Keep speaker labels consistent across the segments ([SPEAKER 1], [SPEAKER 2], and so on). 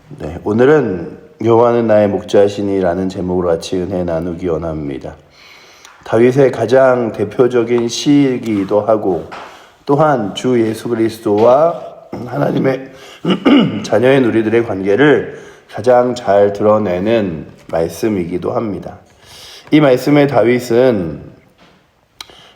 [SPEAKER 1] 네, 오늘은 여호와는 나의 목자시니라는 제목으로 같이 은혜 나누기 원합니다. 다윗의 가장 대표적인 시이기도 하고 또한 주 예수 그리스도와 하나님의 자녀인 우리들의 관계를 가장 잘 드러내는 말씀이기도 합니다. 이 말씀에 다윗은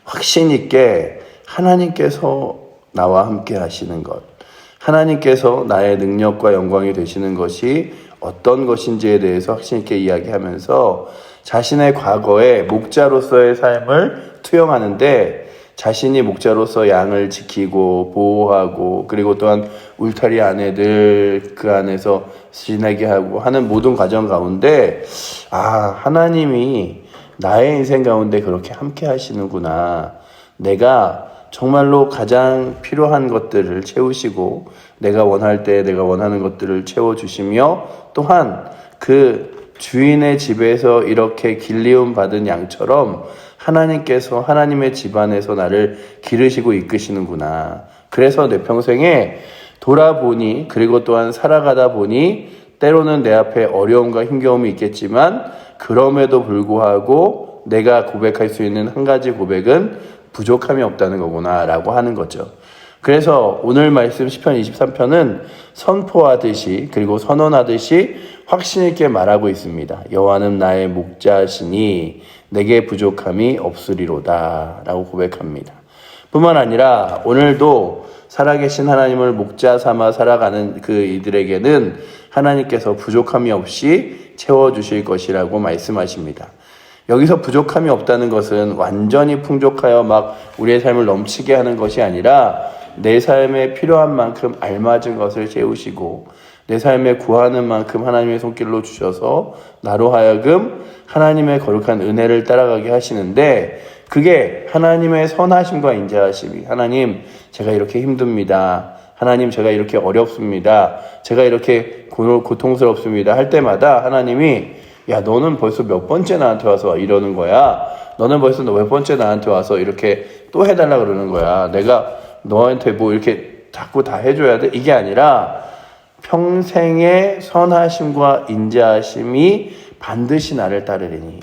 [SPEAKER 1] 확신 있게 하나님께서 나와 함께 하시는 것, 하나님께서 나의 능력과 영광이 되시는 것이 어떤 것인지에 대해서 확신 있게 이야기하면서 자신의 과거의 목자로서의 삶을 투영하는데 자신이 목자로서 양을 지키고 보호하고 그리고 또한 울타리 안에들 그 안에서 지내게 하고 하는 모든 과정 가운데 하나님이 나의 인생 가운데 그렇게 함께 하시는구나. 내가 정말로 가장 필요한 것들을 채우시고 내가 원할 때 내가 원하는 것들을 채워주시며 또한 그 주인의 집에서 이렇게 길리움 받은 양처럼 하나님께서 하나님의 집안에서 나를 기르시고 이끄시는구나. 그래서 내 평생에 돌아보니 그리고 또한 살아가다 보니 때로는 내 앞에 어려움과 힘겨움이 있겠지만 그럼에도 불구하고 내가 고백할 수 있는 한 가지 고백은 부족함이 없다는 거구나 라고 하는 거죠. 그래서 오늘 말씀 시편 23편은 선포하듯이 그리고 선언하듯이 확신 있게 말하고 있습니다. 여호와는 나의 목자시니 내게 부족함이 없으리로다 라고 고백합니다. 뿐만 아니라 오늘도 살아계신 하나님을 목자 삼아 살아가는 그 이들에게는 하나님께서 부족함이 없이 채워주실 것이라고 말씀하십니다. 여기서 부족함이 없다는 것은 완전히 풍족하여 막 우리의 삶을 넘치게 하는 것이 아니라 내 삶에 필요한 만큼 알맞은 것을 채우시고 내 삶에 구하는 만큼 하나님의 손길로 주셔서 나로 하여금 하나님의 거룩한 은혜를 따라가게 하시는데 그게 하나님의 선하심과 인자하심이 하나님 제가 이렇게 힘듭니다. 하나님 제가 이렇게 어렵습니다. 제가 이렇게 고통스럽습니다. 할 때마다 하나님이 야 너는 벌써 몇 번째 나한테 와서 이러는 거야. 너는 벌써 몇 번째 나한테 와서 이렇게 또 해달라 그러는 거야. 내가 너한테 뭐 이렇게 자꾸 다 해줘야 돼? 이게 아니라 평생의 선하심과 인자하심이 반드시 나를 따르리니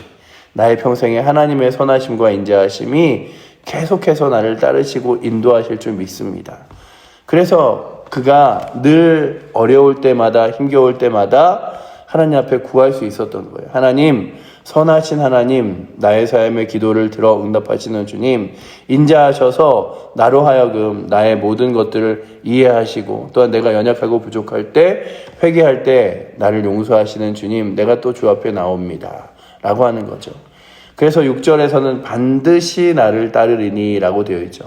[SPEAKER 1] 나의 평생에 하나님의 선하심과 인자하심이 계속해서 나를 따르시고 인도하실 줄 믿습니다. 그래서 그가 늘 어려울 때마다 힘겨울 때마다 하나님 앞에 구할 수 있었던 거예요. 하나님, 선하신 하나님, 나의 삶의 기도를 들어 응답하시는 주님, 인자하셔서 나로 하여금 나의 모든 것들을 이해하시고 또한 내가 연약하고 부족할 때 회개할 때 나를 용서하시는 주님, 내가 또 주 앞에 나옵니다. 라고 하는 거죠. 그래서 6절에서는 반드시 나를 따르리니 라고 되어 있죠.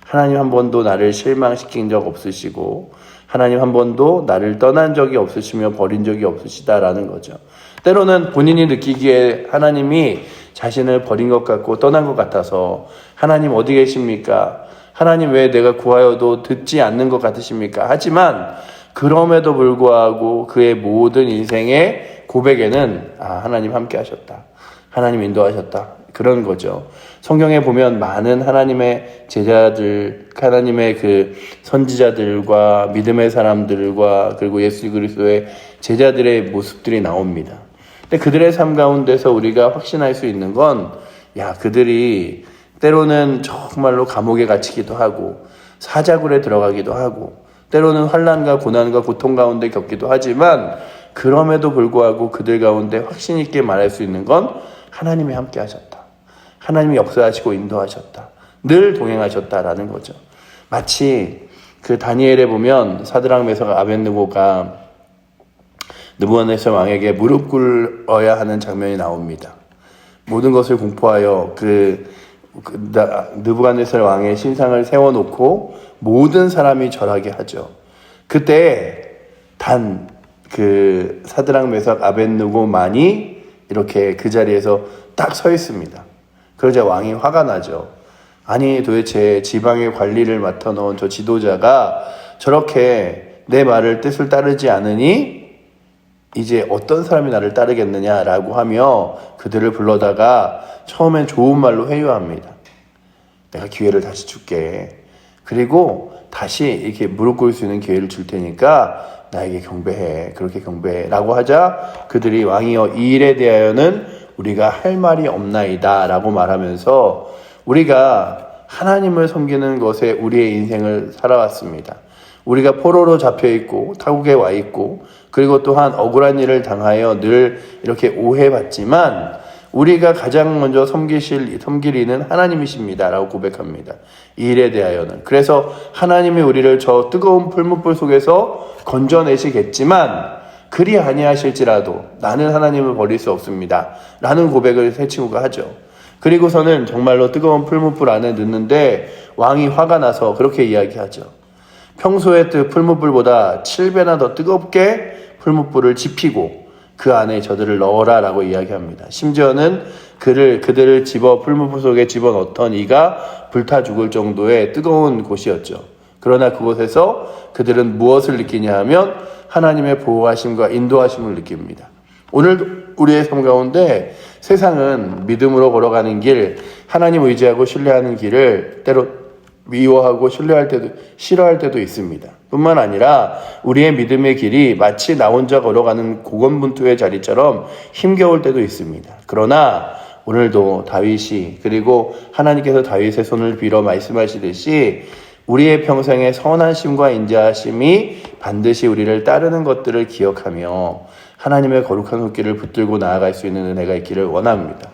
[SPEAKER 1] 하나님 한 번도 나를 실망시킨 적 없으시고 하나님 한 번도 나를 떠난 적이 없으시며 버린 적이 없으시다라는 거죠. 때로는 본인이 느끼기에 하나님이 자신을 버린 것 같고 떠난 것 같아서 하나님 어디 계십니까? 하나님 왜 내가 구하여도 듣지 않는 것 같으십니까? 하지만 그럼에도 불구하고 그의 모든 인생의 고백에는 하나님 함께 하셨다. 하나님 인도하셨다. 그런 거죠. 성경에 보면 많은 하나님의 제자들, 하나님의 그 선지자들과 믿음의 사람들과 그리고 예수 그리스도의 제자들의 모습들이 나옵니다. 근데 그들의 삶 가운데서 우리가 확신할 수 있는 건 그들이 때로는 정말로 감옥에 갇히기도 하고 사자굴에 들어가기도 하고 때로는 환난과 고난과 고통 가운데 겪기도 하지만 그럼에도 불구하고 그들 가운데 확신 있게 말할 수 있는 건 하나님이 함께 하셨다. 하나님이 역사하시고 인도하셨다. 늘 동행하셨다라는 거죠. 마치 그 다니엘에 보면 사드락 메삭 아벳느고가 느부갓네살 왕에게 무릎 꿇어야 하는 장면이 나옵니다. 모든 것을 공포하여 느부갓네살 왕의 신상을 세워놓고 모든 사람이 절하게 하죠. 그때 단 그 사드락 메삭 아벳느고만이 이렇게 그 자리에서 딱 서 있습니다. 그러자 왕이 화가 나죠. 아니 도대체 지방의 관리를 맡아놓은 저 지도자가 저렇게 내 말을 뜻을 따르지 않으니 이제 어떤 사람이 나를 따르겠느냐라고 하며 그들을 불러다가 처음엔 좋은 말로 회유합니다. 내가 기회를 다시 줄게. 그리고 다시 이렇게 무릎 꿇을 수 있는 기회를 줄 테니까 나에게 경배해. 그렇게 경배해. 라고 하자 그들이 왕이여 이 일에 대하여는 우리가 할 말이 없나이다 라고 말하면서 우리가 하나님을 섬기는 것에 우리의 인생을 살아왔습니다. 우리가 포로로 잡혀있고 타국에 와있고 그리고 또한 억울한 일을 당하여 늘 이렇게 오해받지만 우리가 가장 먼저 섬길 이는 하나님이십니다 라고 고백합니다. 이 일에 대하여는. 그래서 하나님이 우리를 저 뜨거운 풀무불 속에서 건져내시겠지만 그리 아니하실지라도 나는 하나님을 버릴 수 없습니다 라는 고백을 새 친구가 하죠. 그리고서는 정말로 뜨거운 풀무불 안에 넣는데 왕이 화가 나서 그렇게 이야기하죠. 평소의 풀무불보다 7배나 더 뜨겁게 풀무불을 지피고 그 안에 저들을 넣어라 라고 이야기합니다. 심지어는 그들을 풀무불 속에 집어넣던 이가 불타 죽을 정도의 뜨거운 곳이었죠. 그러나 그곳에서 그들은 무엇을 느끼냐 하면 하나님의 보호하심과 인도하심을 느낍니다. 오늘 우리의 삶 가운데 세상은 믿음으로 걸어가는 길, 하나님 의지하고 신뢰하는 길을 때로 미워하고 싫어할 때도 있습니다. 뿐만 아니라 우리의 믿음의 길이 마치 나 혼자 걸어가는 고군분투의 자리처럼 힘겨울 때도 있습니다. 그러나 오늘도 다윗이 그리고 하나님께서 다윗의 손을 빌어 말씀하시듯이 우리의 평생의 선하심과 인자하심이 반드시 우리를 따르는 것들을 기억하며 하나님의 거룩한 손길을 붙들고 나아갈 수 있는 은혜가 있기를 원합니다.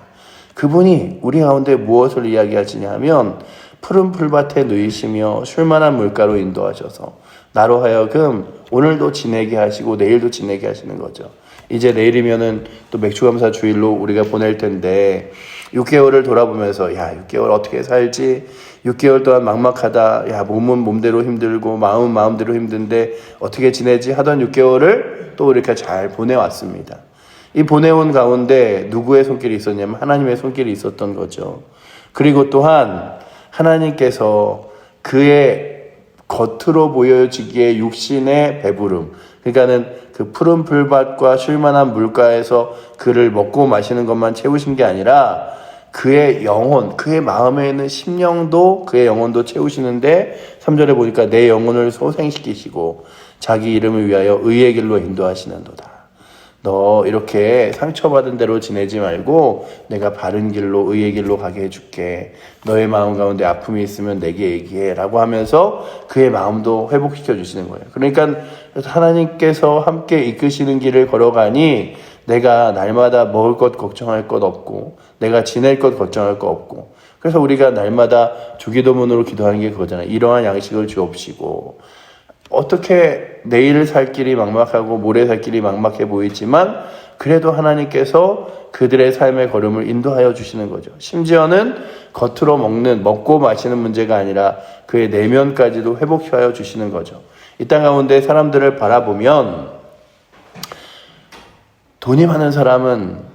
[SPEAKER 1] 그분이 우리 가운데 무엇을 이야기하시냐 하면 푸른 풀밭에 누이시며 쉴만한 물가로 인도하셔서 나로 하여금 오늘도 지내게 하시고 내일도 지내게 하시는 거죠. 이제 내일이면은 또 맥주감사 주일로 우리가 보낼 텐데 6개월을 돌아보면서 6개월 어떻게 살지? 6개월 동안 막막하다. 몸은 몸대로 힘들고 마음은 마음대로 힘든데 어떻게 지내지? 하던 6개월을 또 이렇게 잘 보내왔습니다. 이 보내온 가운데 누구의 손길이 있었냐면 하나님의 손길이 있었던 거죠. 그리고 또한 하나님께서 그의 겉으로 보여지기에 육신의 배부름, 그러니까는 그 푸른 풀밭과 쉴만한 물가에서 그를 먹고 마시는 것만 채우신 게 아니라 그의 영혼, 그의 마음에 있는 심령도 그의 영혼도 채우시는데 3절에 보니까 내 영혼을 소생시키시고 자기 이름을 위하여 의의 길로 인도하시는도다. 너 이렇게 상처받은 대로 지내지 말고 내가 바른 길로 의의 길로 가게 해줄게. 너의 마음 가운데 아픔이 있으면 내게 얘기해 라고 하면서 그의 마음도 회복시켜 주시는 거예요. 그러니까 하나님께서 함께 이끄시는 길을 걸어가니 내가 날마다 먹을 것 걱정할 것 없고 내가 지낼 것 걱정할 것 없고 그래서 우리가 날마다 주기도문으로 기도하는 게 그거잖아요. 이러한 양식을 주옵시고 어떻게 내일 살 길이 막막하고 모레 살 길이 막막해 보이지만 그래도 하나님께서 그들의 삶의 걸음을 인도하여 주시는 거죠. 심지어는 겉으로 먹고 마시는 문제가 아니라 그의 내면까지도 회복하여 주시는 거죠. 이 땅 가운데 사람들을 바라보면 돈이 많은 사람은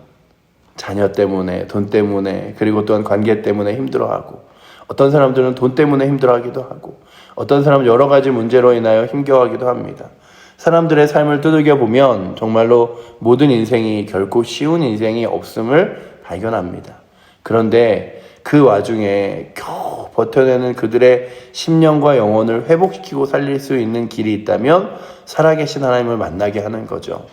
[SPEAKER 1] 자녀 때문에, 돈 때문에, 그리고 또한 관계 때문에 힘들어하고 어떤 사람들은 돈 때문에 힘들어하기도 하고 어떤 사람은 여러 가지 문제로 인하여 힘겨워하기도 합니다. 사람들의 삶을 두들겨 보면 정말로 모든 인생이 결코 쉬운 인생이 없음을 발견합니다. 그런데 그 와중에 겨우 버텨내는 그들의 심령과 영혼을 회복시키고 살릴 수 있는 길이 있다면 살아계신 하나님을 만나게 하는 거죠.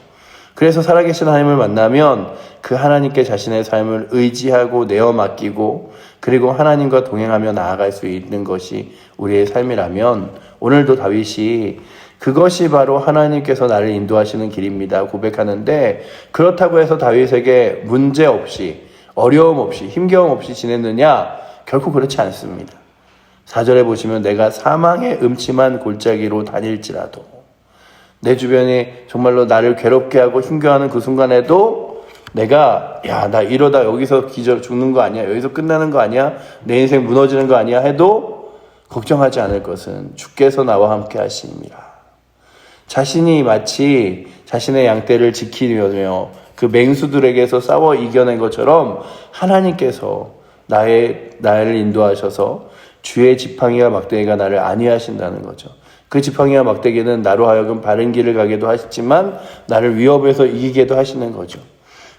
[SPEAKER 1] 그래서 살아계신 하나님을 만나면 그 하나님께 자신의 삶을 의지하고 내어 맡기고 그리고 하나님과 동행하며 나아갈 수 있는 것이 우리의 삶이라면 오늘도 다윗이 그것이 바로 하나님께서 나를 인도하시는 길입니다 고백하는데 그렇다고 해서 다윗에게 문제 없이 어려움 없이 힘겨움 없이 지냈느냐? 결코 그렇지 않습니다. 4절에 보시면 내가 사망의 음침한 골짜기로 다닐지라도 내 주변에 정말로 나를 괴롭게 하고 힘겨워하는 그 순간에도 내가 나 이러다 여기서 죽는 거 아니야? 여기서 끝나는 거 아니야? 내 인생 무너지는 거 아니야? 해도 걱정하지 않을 것은 주께서 나와 함께 하시니라. 자신이 마치 자신의 양떼를 지키며 그 맹수들에게서 싸워 이겨낸 것처럼 하나님께서 나를 인도하셔서 주의 지팡이와 막대기가 나를 안위하신다는 거죠. 그 지팡이와 막대기는 나로 하여금 바른 길을 가게도 하시지만 나를 위협에서 이기게도 하시는 거죠.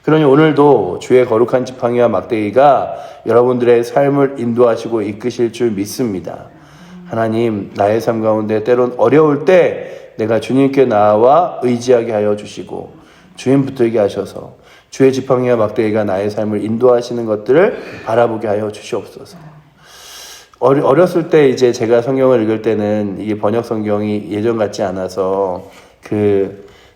[SPEAKER 1] 그러니 오늘도 주의 거룩한 지팡이와 막대기가 여러분들의 삶을 인도하시고 이끄실 줄 믿습니다. 하나님, 나의 삶 가운데 때론 어려울 때 내가 주님께 나와 의지하게 하여 주시고 주님 붙들게 하셔서 주의 지팡이와 막대기가 나의 삶을 인도하시는 것들을 바라보게 하여 주시옵소서. 어렸을 때 이제 제가 성경을 읽을 때는 이게 번역 성경이 예전 같지 않아서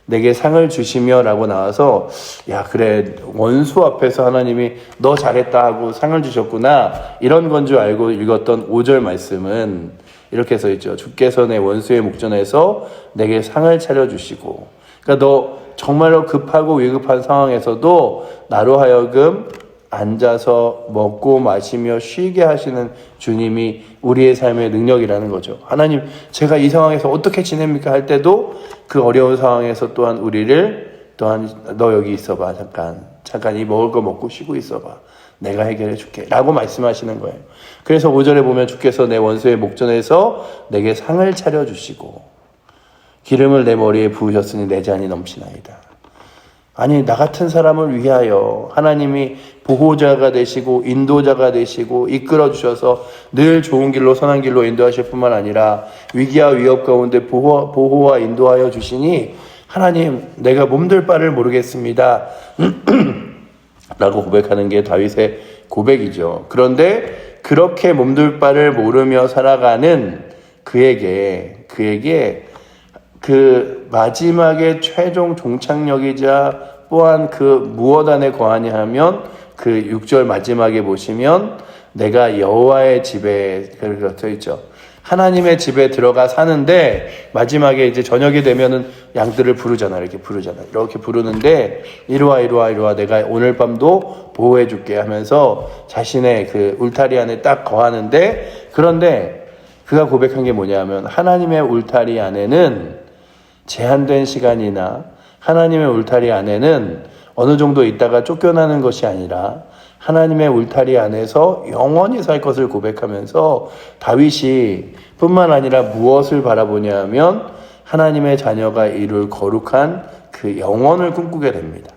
[SPEAKER 1] 내게 상을 주시며 라고 나와서 야 그래 원수 앞에서 하나님이 너 잘했다 하고 상을 주셨구나 이런 건 줄 알고 읽었던 5절 말씀은 이렇게 써 있죠. 주께서 내 원수의 목전에서 내게 상을 차려주시고, 그러니까 너 정말로 급하고 위급한 상황에서도 나로 하여금 앉아서 먹고 마시며 쉬게 하시는 주님이 우리의 삶의 능력이라는 거죠. 하나님, 제가 이 상황에서 어떻게 지냅니까? 할 때도 그 어려운 상황에서 또한 우리를 또한 너 여기 있어봐. 잠깐 이 먹을 거 먹고 쉬고 있어봐. 내가 해결해 줄게. 라고 말씀하시는 거예요. 그래서 5절에 보면 주께서 내 원수의 목전에서 내게 상을 차려주시고 기름을 내 머리에 부으셨으니 내 잔이 넘치나이다. 아니 나 같은 사람을 위하여 하나님이 보호자가 되시고 인도자가 되시고 이끌어 주셔서 늘 좋은 길로 선한 길로 인도하실 뿐만 아니라 위기와 위협 가운데 보호와 인도하여 주시니 하나님 내가 몸둘 바를 모르겠습니다 라고 고백하는 게 다윗의 고백이죠. 그런데 그렇게 몸둘 바를 모르며 살아가는 그에게 그 마지막에 최종 종착역이자 또한 그 무엇 안에 거하냐 하면 그 6절 마지막에 보시면 내가 여호와의 집에 그렇게 써 있죠. 하나님의 집에 들어가 사는데 마지막에 이제 저녁이 되면은 양들을 부르잖아. 이렇게 부르는데 이리 와 내가 오늘 밤도 보호해 줄게 하면서 자신의 그 울타리 안에 딱 거하는데, 그런데 그가 고백한 게 뭐냐면 하나님의 울타리 안에는 제한된 시간이나 하나님의 울타리 안에는 어느 정도 있다가 쫓겨나는 것이 아니라 하나님의 울타리 안에서 영원히 살 것을 고백하면서 다윗이 뿐만 아니라 무엇을 바라보냐 하면 하나님의 자녀가 이룰 거룩한 그 영원을 꿈꾸게 됩니다.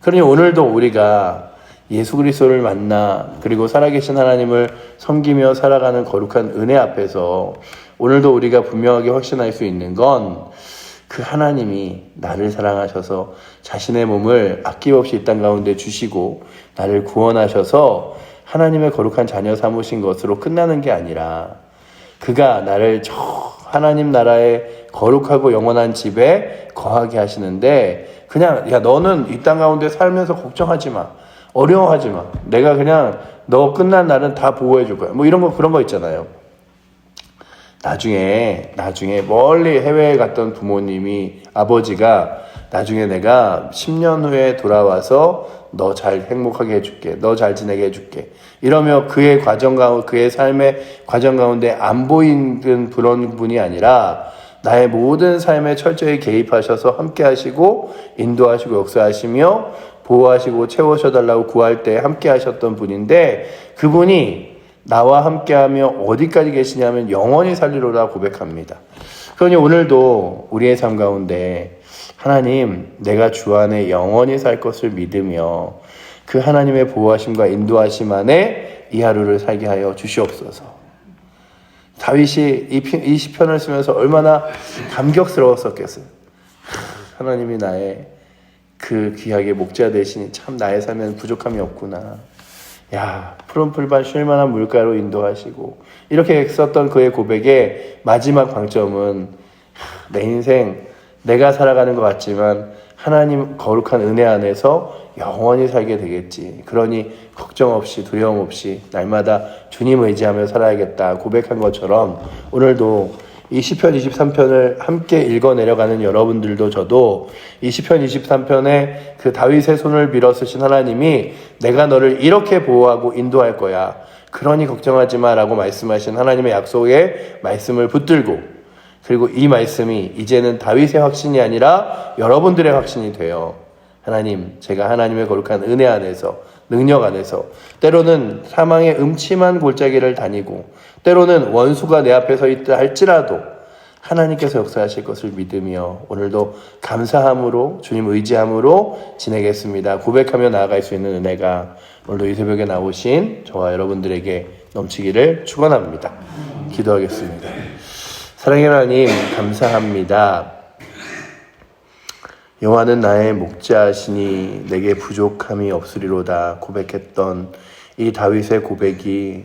[SPEAKER 1] 그러니 오늘도 우리가 예수 그리스도를 만나 그리고 살아계신 하나님을 섬기며 살아가는 거룩한 은혜 앞에서 오늘도 우리가 분명하게 확신할 수 있는 건 그 하나님이 나를 사랑하셔서 자신의 몸을 아낌없이 이 땅 가운데 주시고 나를 구원하셔서 하나님의 거룩한 자녀 삼으신 것으로 끝나는 게 아니라 그가 나를 저 하나님 나라의 거룩하고 영원한 집에 거하게 하시는데 그냥 야 너는 이 땅 가운데 살면서 걱정하지 마. 어려워하지 마. 내가 그냥 너 끝난 날은 다 보호해 줄 거야. 뭐 이런 거 그런 거 있잖아요. 나중에 멀리 해외에 갔던 부모님이 아버지가 나중에 내가 10년 후에 돌아와서 너 잘 행복하게 해줄게. 너 잘 지내게 해줄게. 이러며 그의 그의 삶의 과정 가운데 안 보이는 그런 분이 아니라 나의 모든 삶에 철저히 개입하셔서 함께 하시고 인도하시고 역사하시며 보호하시고 채워셔달라고 구할 때 함께 하셨던 분인데 그분이 나와 함께하며 어디까지 계시냐면 영원히 살리로다 고백합니다. 그러니 오늘도 우리의 삶 가운데 하나님 내가 주 안에 영원히 살 것을 믿으며 그 하나님의 보호하심과 인도하심 안에 이 하루를 살게 하여 주시옵소서. 다윗이 이 시편을 쓰면서 얼마나 감격스러웠었겠어요. 하나님이 나의 그 귀하게 목자 되시니 참 나의 삶에는 부족함이 없구나. 야, 푸른 풀밭 쉴만한 물가로 인도하시고 이렇게 썼던 그의 고백의 마지막 방점은 내 인생 내가 살아가는 것 같지만 하나님 거룩한 은혜 안에서 영원히 살게 되겠지. 그러니 걱정 없이 두려움 없이 날마다 주님 의지하며 살아야겠다 고백한 것처럼 오늘도 이 시편 23편을 함께 읽어 내려가는 여러분들도 저도 이 시편 23편에 그 다윗의 손을 빌어 쓰신 하나님이 내가 너를 이렇게 보호하고 인도할 거야. 그러니 걱정하지 마라고 말씀하신 하나님의 약속의 말씀을 붙들고 그리고 이 말씀이 이제는 다윗의 확신이 아니라 여러분들의 확신이 돼요. 하나님, 제가 하나님의 거룩한 은혜 안에서 능력 안에서 때로는 사망의 음침한 골짜기를 다니고 때로는 원수가 내 앞에 서 있다 할지라도 하나님께서 역사하실 것을 믿으며 오늘도 감사함으로 주님 의지함으로 지내겠습니다. 고백하며 나아갈 수 있는 은혜가 오늘도 이 새벽에 나오신 저와 여러분들에게 넘치기를 축원합니다. 기도하겠습니다. 사랑의 하나님 감사합니다. 여호와는 나의 목자시니 내게 부족함이 없으리로다 고백했던 이 다윗의 고백이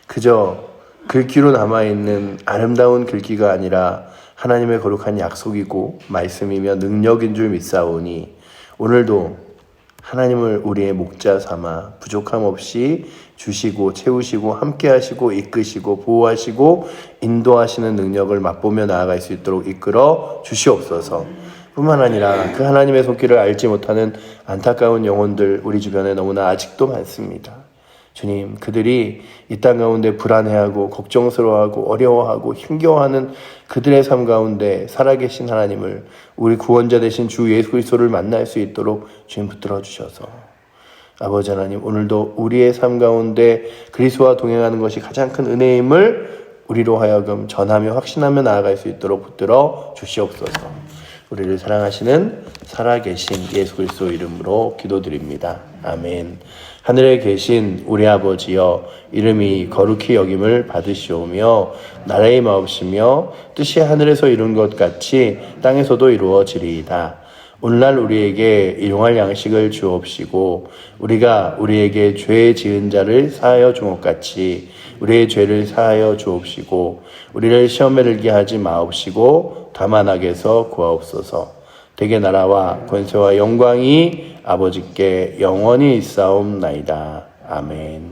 [SPEAKER 1] 그저 글귀로 남아있는 아름다운 글귀가 아니라 하나님의 거룩한 약속이고 말씀이며 능력인 줄 믿사오니 오늘도 하나님을 우리의 목자 삼아 부족함 없이 주시고 채우시고 함께 하시고 이끄시고 보호하시고 인도하시는 능력을 맛보며 나아갈 수 있도록 이끌어 주시옵소서. 뿐만 아니라 그 하나님의 손길을 알지 못하는 안타까운 영혼들 우리 주변에 너무나 아직도 많습니다. 주님, 그들이 이 땅 가운데 불안해하고 걱정스러워하고 어려워하고 힘겨워하는 그들의 삶 가운데 살아계신 하나님을 우리 구원자 되신 주 예수 그리스도를 만날 수 있도록 주님 붙들어 주셔서 아버지 하나님, 오늘도 우리의 삶 가운데 그리스도와 동행하는 것이 가장 큰 은혜임을 우리로 하여금 전하며 확신하며 나아갈 수 있도록 붙들어 주시옵소서. 우리를 사랑하시는 살아계신 예수 그리스도 이름으로 기도드립니다. 아멘. 하늘에 계신 우리 아버지여, 이름이 거룩히 여김을 받으시오며 나라의 마옵시며 뜻이 하늘에서 이룬 것 같이 땅에서도 이루어지리이다. 오늘날 우리에게 일용할 양식을 주옵시고 우리가 우리에게 죄 지은 자를 사하여 준 것 같이 우리의 죄를 사하여 주옵시고 우리를 시험에 들게 하지 마옵시고 다만 악에서 구하옵소서. 대개 나라와 권세와 영광이 아버지께 영원히 있사옵나이다. 아멘.